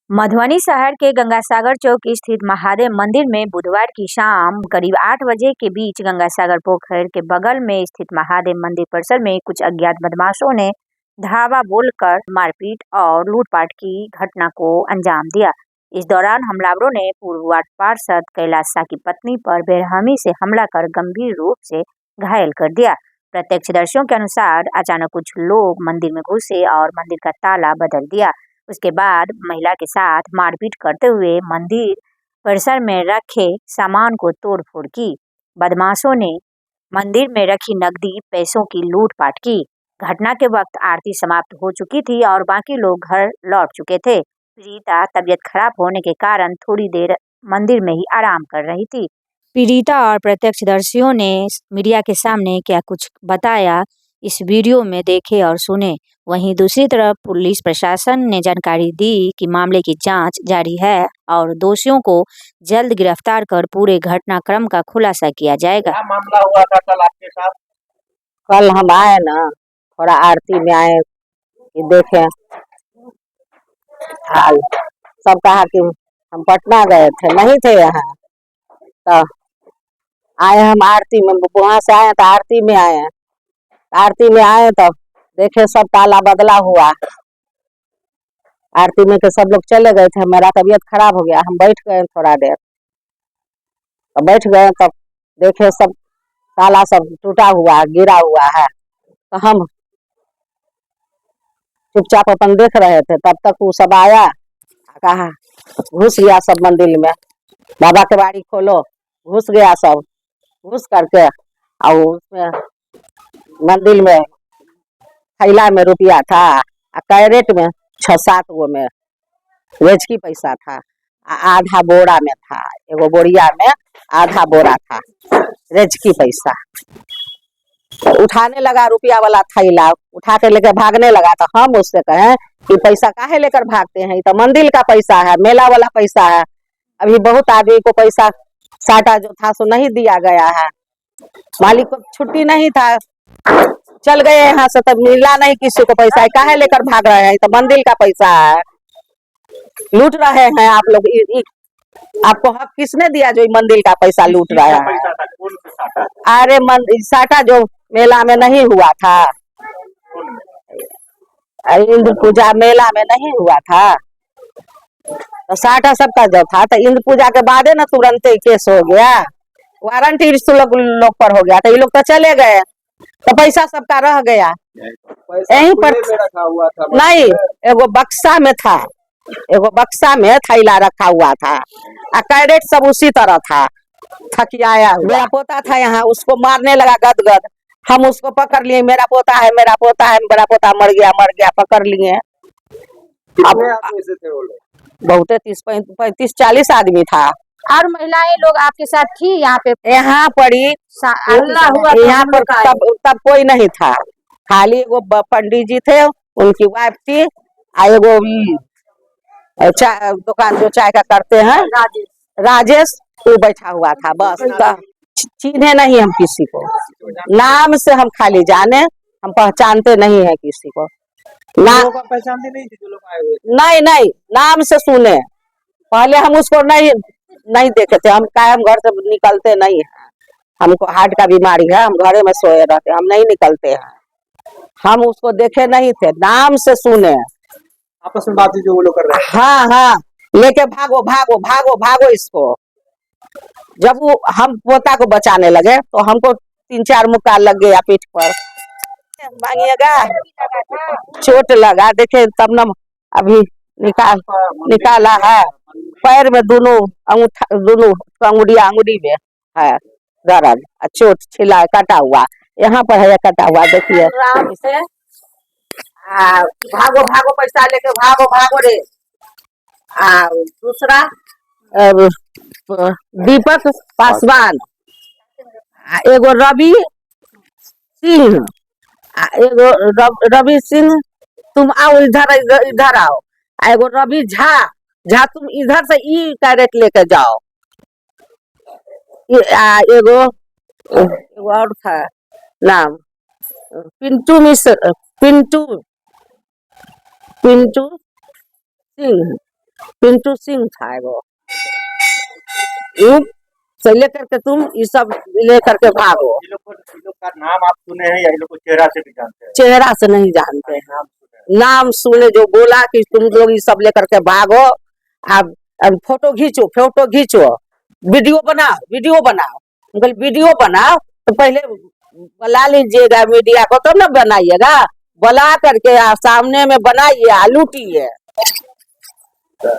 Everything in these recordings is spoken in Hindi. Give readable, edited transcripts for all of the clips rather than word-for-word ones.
मधुबनी शहर के गंगासागर चौक स्थित महादेव मंदिर में बुधवार की शाम करीब 8 बजे के बीच गंगासागर पोखर के बगल में स्थित महादेव मंदिर परिसर में कुछ अज्ञात बदमाशों ने धावा बोलकर मारपीट और लूटपाट की घटना को अंजाम दिया। इस दौरान हमलावरों ने पूर्व वार्ड पार्षद कैलाश शाह की पत्नी पर बेरहमी से हमला कर गंभीर रूप से घायल कर दिया। प्रत्यक्षदर्शियों के अनुसार अचानक कुछ लोग मंदिर में घुसे और मंदिर का ताला बदल दिया। उसके बाद महिला के साथ मारपीट करते हुए मंदिर परिसर में रखे सामान को तोड़फोड़ की। बदमाशों ने मंदिर में रखी नकदी पैसों की लूटपाट की। घटना के वक्त आरती समाप्त हो चुकी थी और बाकी लोग घर लौट चुके थे। पीड़िता तबीयत खराब होने के कारण थोड़ी देर मंदिर में ही आराम कर रही थी। पीड़िता और प्रत्यक्षदर्शियों ने मीडिया के सामने क्या कुछ बताया, इस वीडियो में देखे और सुने। वहीं दूसरी तरफ पुलिस प्रशासन ने जानकारी दी कि मामले की जांच जारी है और दोषियों को जल्द गिरफ्तार कर पूरे घटनाक्रम का खुलासा किया जाएगा। क्या मामला हुआ था कल आपके साथ? कल हम आए ना, थोड़ा आरती में आए कि देखे हाल। सब कहा कि हम पटना गए थे, नहीं थे यहाँ। तो आए हम आरती में, वहाँ से आए तो आरती में आए तो देखे सब ताला बदला हुआ। आरती में के सब लोग चले गए थे, मेरा तबीयत खराब हो गया, हम बैठ गए थोड़ा देर। तो बैठ गए तब देखे सब ताला सब टूटा हुआ गिरा हुआ है। तो हम चुपचाप अपन देख रहे थे, तब तक वो सब आया, कहा घुस गया सब मंदिर में, बाबा के बाड़ी खोलो, घुस गया सब। घुस करके और उसमें मंदिर में थैला में रुपया था, कैरेट में 6-7 गो में रेचकी पैसा था, आधा बोरा में था, एगो बोरिया में आधा बोरा था रेचकी पैसा। तो उठाने लगा रुपया वाला थैला, उठा के लेकर भागने लगा। तो हम उससे कहें कि पैसा काहे लेकर भागते हैं, ये तो मंदिर का पैसा है, मेला वाला पैसा है। अभी बहुत आदमी को पैसा साटा जो था सो नहीं दिया गया है, मालिक को छुट्टी नहीं था, चल गए यहाँ से, तब मिला नहीं किसी को पैसा, काहे लेकर भाग रहे हैं, तो मंदिर का पैसा है, लूट रहे हैं आप लोग। आपको हक किसने दिया जो मंदिर का पैसा लूट रहा है? अरे मंदिर साटा जो मेला में नहीं हुआ था, इंद्र पूजा मेला में नहीं हुआ था, तो साटा सबका जो था, तो इंद्र पूजा के बाद ना तुरंत केस हो गया, वारंटी लोग पर हो गया, तो ये लोग तो चले गए, तो पैसा सबका रह गया यहीं पर। नहीं, एगो बक्सा में था, एगो बक्सा में थैला रखा हुआ था, कैरेट सब उसी तरह था थकियाया। मेरा पोता था यहाँ, उसको मारने लगा गदगद, हम उसको पकड़ लिए, मेरा पोता है, मेरा पोता मर गया, पकड़ लिए। बहुत 30-35-40 आदमी था। और महिलाएं लोग आपके साथ थी यहाँ पे? यहाँ पड़ी यहाँ पर तब कोई नहीं था, खाली एगो पंडित जी थे, उनकी वाइफ थी, एगो दुकान जो चाय का करते हैं राजेश, वो बैठा हुआ था बस। चिन्हे नहीं हम किसी को, नाम से हम खाली जाने, हम पहचानते नहीं है किसी को। पहचानते नहीं थे जो लोग आए हुए? नहीं, नाम से सुने, पहले हम उसको नहीं देखे थे, हम कायम घर से निकलते नहीं है, हमको हार्ट का बीमारी है, हम घरे में सोए रहते, हम नहीं निकलते हैं, हम उसको देखे नहीं थे, नाम से सुने। आपस में बात जो वो लोग कर रहे हैं? हाँ, लेके भागो इसको। जब वो हम पोता को बचाने लगे तो हमको 3-4 मुक्का लग गया पीठ पर, मांगिएगा चोट लगा, देखे तब न अभी निकाला है, पैर में दोनों अंगुड़ी में है दर्द, चोट छिला कटा हुआ, यहाँ पर है कटा हुआ, देखिए। भागो पैसा लेके भागो रे। दूसरा दीपक पासवान, एगो रवि सिंह, एगो रवि सिंह, तुम आओ इधर आओ, एगो रवि झा तुम इधर से ई कैरेट लेके जाओ। एगो और था नाम पिंटू सिंह, पिंटू सिंह था वो से लेकर के तुम ये सब लेकर के भागो। ये लोग का नाम आप सुने हैं या ये लोग को चेहरा से भी जानते हैं? चेहरा से नहीं जानते हैं, नाम सुने जो बोला कि तुम लोग ये सब लेकर के भागो, अब फोटो खींचो, वीडियो बनाओ। वीडियो बनाओ तो पहले बुला लीजिएगा मीडिया को, तब ना बनाइएगा। बुला करके सामने में बनाइए, लूटिए।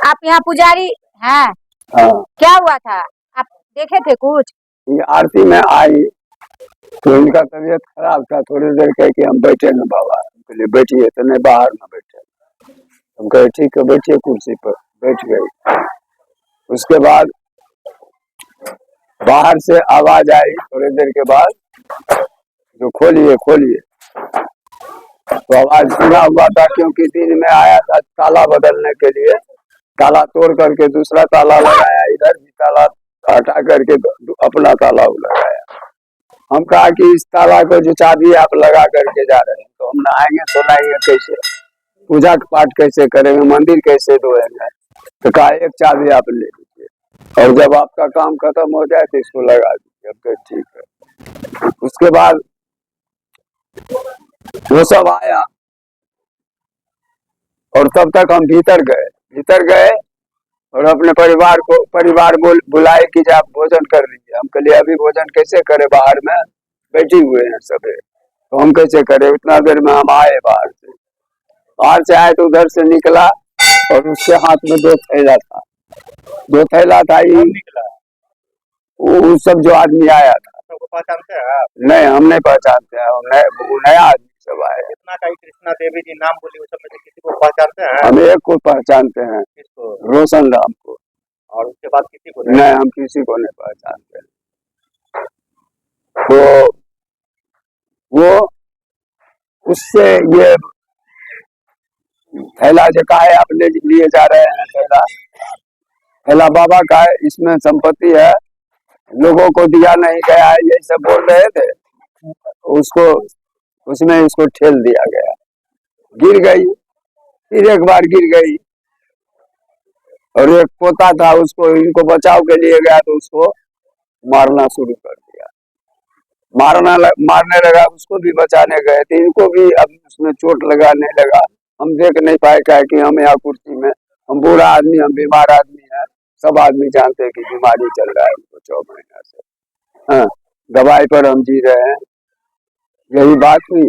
आप यहाँ पुजारी हैं? हाँ। क्या हुआ था, आप देखे थे कुछ? ये आरती में आई तो इनका तबीयत खराब था, थोड़ी देर कह के हम बैठे न बाबा, बोले बैठिए, तो नहीं बाहर में बैठे। हम कहे ठीक है बैठिए, कुर्सी पर बैठ गए। उसके बाद बाहर से आवाज आई थोड़ी देर के बाद, जो खोलिए। तो आवाज सुना हुआ था, क्योंकि दिन में आया था ताला बदलने के लिए, ताला तोड़ करके दूसरा ताला लगाया, इधर भी ताला हटा करके अपना ताला लगाया। हम कहा कि इस ताला को जो चाबी आप लगा करके जा रहे हैं, तो हम नहाएंगे सोनाएंगे कैसे, पूजा पाठ कैसे करेंगे, मंदिर कैसे धोएंगे? तो कहा एक चाबी आप ले लीजिए, और जब आपका काम खत्म हो जाए तो इसको लगा दीजिए। अब तो ठीक है। उसके बाद वो सब आया और तब तक हम भीतर गए और अपने परिवार बुलाए कि आप भोजन कर लीजिए। हम कहिए अभी भोजन कैसे करे, बाहर में बैठे हुए हैं सब, तो हम कैसे करें? उतना देर में हम आए, बाहर से आए तो उधर से निकला और उसके हाथ में दो थैला था। ये निकला वो सब जो आदमी आया था, सबको पहचानते हैं आप? नहीं हम नहीं पहचानते हैं, वो नया आदमी सब आए। कितना का कृष्णा देवी जी नाम बोली, उस सब में से किसी को पहचानते हैं? हम एक को पहचानते हैं, किसको? रोशन राम को। और उसके बाद किसी को नहीं, हम किसी को नहीं पहचानते। तो वो उससे ये थैला जो का है आप लिए जा रहे हैं, थैला बाबा का है, इसमें संपत्ति है, लोगों को दिया नहीं गया है, ये सब बोल रहे थे। उसमें इसको ठेल दिया गया, गिर गई, फिर एक बार गिर गई, और एक पोता था, उसको इनको बचाव के लिए गया तो उसको मारना शुरू कर दिया, मारने लगा। उसको भी बचाने गए थे, इनको भी अब उसमें चोट लगाने लगा। हम देख नहीं पाए, क्या कि हम यहाँ कुर्सी में, हम बूढ़ा आदमी, हम बीमार आदमी है, सब आदमी जानते हैं कि बीमारी चल रहा है उनको 6 महीना से। हाँ, दवाई पर हम जी रहे हैं, यही बात हुई।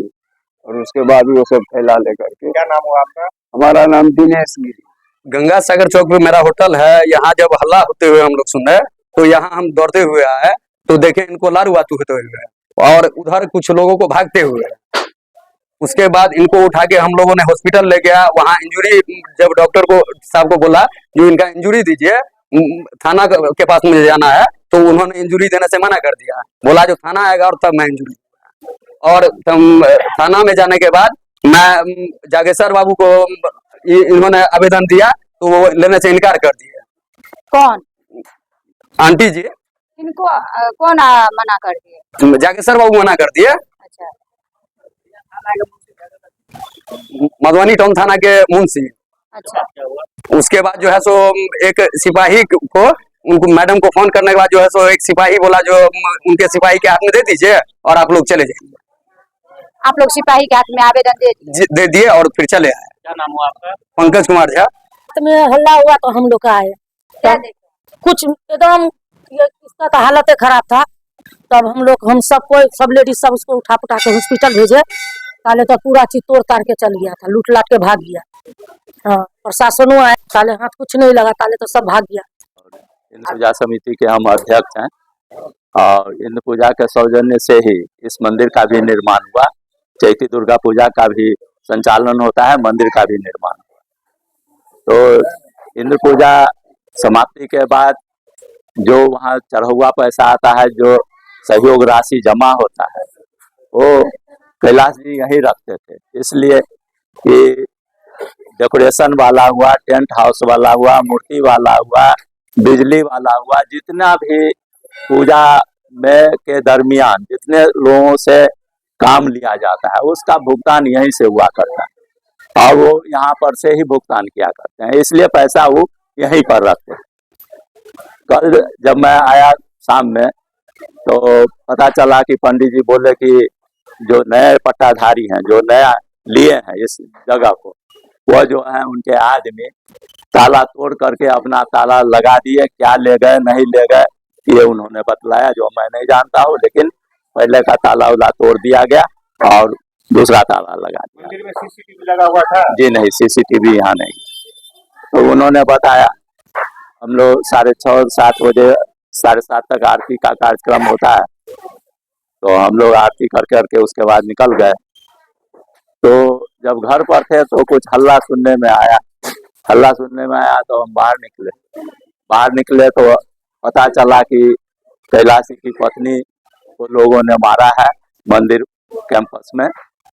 और उसके बाद वो सब थैला लेकर के। क्या नाम हुआ आपका? हमारा नाम दिनेश गिरी। गंगा सागर चौक पे मेरा होटल है। यहाँ जब हल्ला होते हुए हम लोग सुने तो यहाँ हम दौड़ते हुए आए तो देखे इनको लारुआतू होते हुए और उधर कुछ लोगों को भागते हुए। उसके बाद इनको उठा के हम लोगों ने हॉस्पिटल ले गया। वहाँ इंजरी, जब डॉक्टर को साहब को बोला जो इनका इंजरी दीजिए, थाना के पास मुझे जाना है, तो उन्होंने इंजरी देने से मना कर दिया। बोला जो थाना आएगा और तब मैं इंजरी। और थाना में जाने के बाद मैं जागेश्वर बाबू को इन्होंने आवेदन दिया तो वो लेने से इनकार कर दिया। कौन? आंटी जी। इनको कौन मना कर दिए? जागेश्वर बाबू मना कर दिए। अच्छा, मधुबनी टाउन थाना के मुंशी। अच्छा। उसके बाद जो है सो एक सिपाही को, उनको मैडम को फोन करने के बाद जो है सो एक सिपाही बोला जो उनके सिपाही के हाथ में दे दीजिए और आप लोग चले जाइए। आप लोग सिपाही के हाथ में आवेदन दे दिए और फिर चले आए। क्या नाम हुआ आपका? पंकज कुमार झा। में हल्ला हुआ तो हम लोग आए, कुछ एकदम इसका तो हालत खराब था। तब हम सब लेडीज सब उसको उठा पुठा के हॉस्पिटल भेजे। ताले तो पूरा चीज तोड़ ताड़ के चल गया था, लूट लाट के भाग गया। हाँ, प्रशासनों आए, ताले हाथ कुछ नहीं लगा, ताले तो सब भाग गया। इंद्र पूजा समिति के हम अध्यक्ष हैं और इंद्र पूजा के सौजन्य से ही इस मंदिर का भी निर्माण हुआ। चैती दुर्गा पूजा का भी संचालन होता है, मंदिर का भी निर्माण हुआ। तो इंद्र पूजा समाप्ति के बाद जो वहाँ चढ़ौआ पैसा आता है, जो सहयोग राशि जमा होता है, वो कैलाश जी यहीं रखते थे। इसलिए कि डेकोरेशन वाला हुआ, टेंट हाउस वाला हुआ, मूर्ति वाला हुआ, बिजली वाला हुआ, जितना भी पूजा में के दरमियान जितने लोगों से काम लिया जाता है उसका भुगतान यहीं से हुआ करता है और वो यहाँ पर से ही भुगतान किया करते हैं। इसलिए पैसा वो यहीं पर रखते हैं। कल जब मैं आया शाम में तो पता चला कि पंडित जी बोले कि जो नए पट्टाधारी हैं, जो नया लिए हैं इस जगह को, वह जो है उनके आदमी ताला तोड़ करके अपना ताला लगा दिए। क्या ले गए नहीं ले गए ये उन्होंने बतलाया, जो मैं नहीं जानता हूँ, लेकिन पहले का ताला उला तोड़ दिया गया और दूसरा ताला लगा दिया। मंदिर में सीसीटीवी लगा हुआ था? जी नहीं, सीसीटीवी यहाँ नहीं। तो उन्होंने बताया हम लोग 6:30 7 बजे 7:30 तक आरती का कार्यक्रम होता है, तो हम लोग आरती करके उसके बाद निकल गए। तो जब घर पर थे तो कुछ हल्ला सुनने में आया। हल्ला सुनने में आया तो हम बाहर निकले तो पता चला कि कैलाशी की पत्नी को लोगों ने मारा है मंदिर कैंपस में,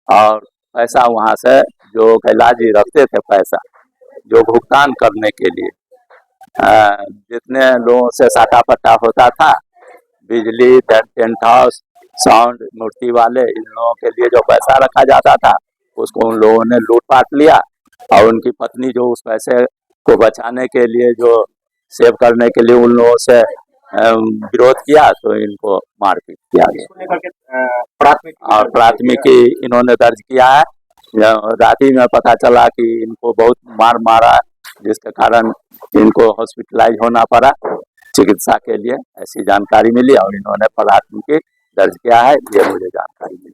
और पैसा वहाँ से जो कैलाश जी रखते थे, पैसा जो भुगतान करने के लिए जितने लोगों से साटा पट्टा होता था, बिजली, टेंट हाउस, साउंड, मूर्ति वाले, इन लोगों के लिए जो पैसा रखा जाता था उसको उन लोगों ने लूटपाट लिया। और उनकी पत्नी जो उस पैसे को बचाने के लिए, जो सेव करने के लिए उन लोगों से विरोध किया, तो इनको मारपीट किया गया और प्राथमिकी इन्होंने दर्ज किया है। रात ही में पता चला कि इनको बहुत मारा, जिसके कारण इनको हॉस्पिटलाइज होना पड़ा चिकित्सा के लिए, ऐसी जानकारी मिली और इन्होंने प्राथमिकी दर्ज किया है, ये मुझे जानकारी मिली।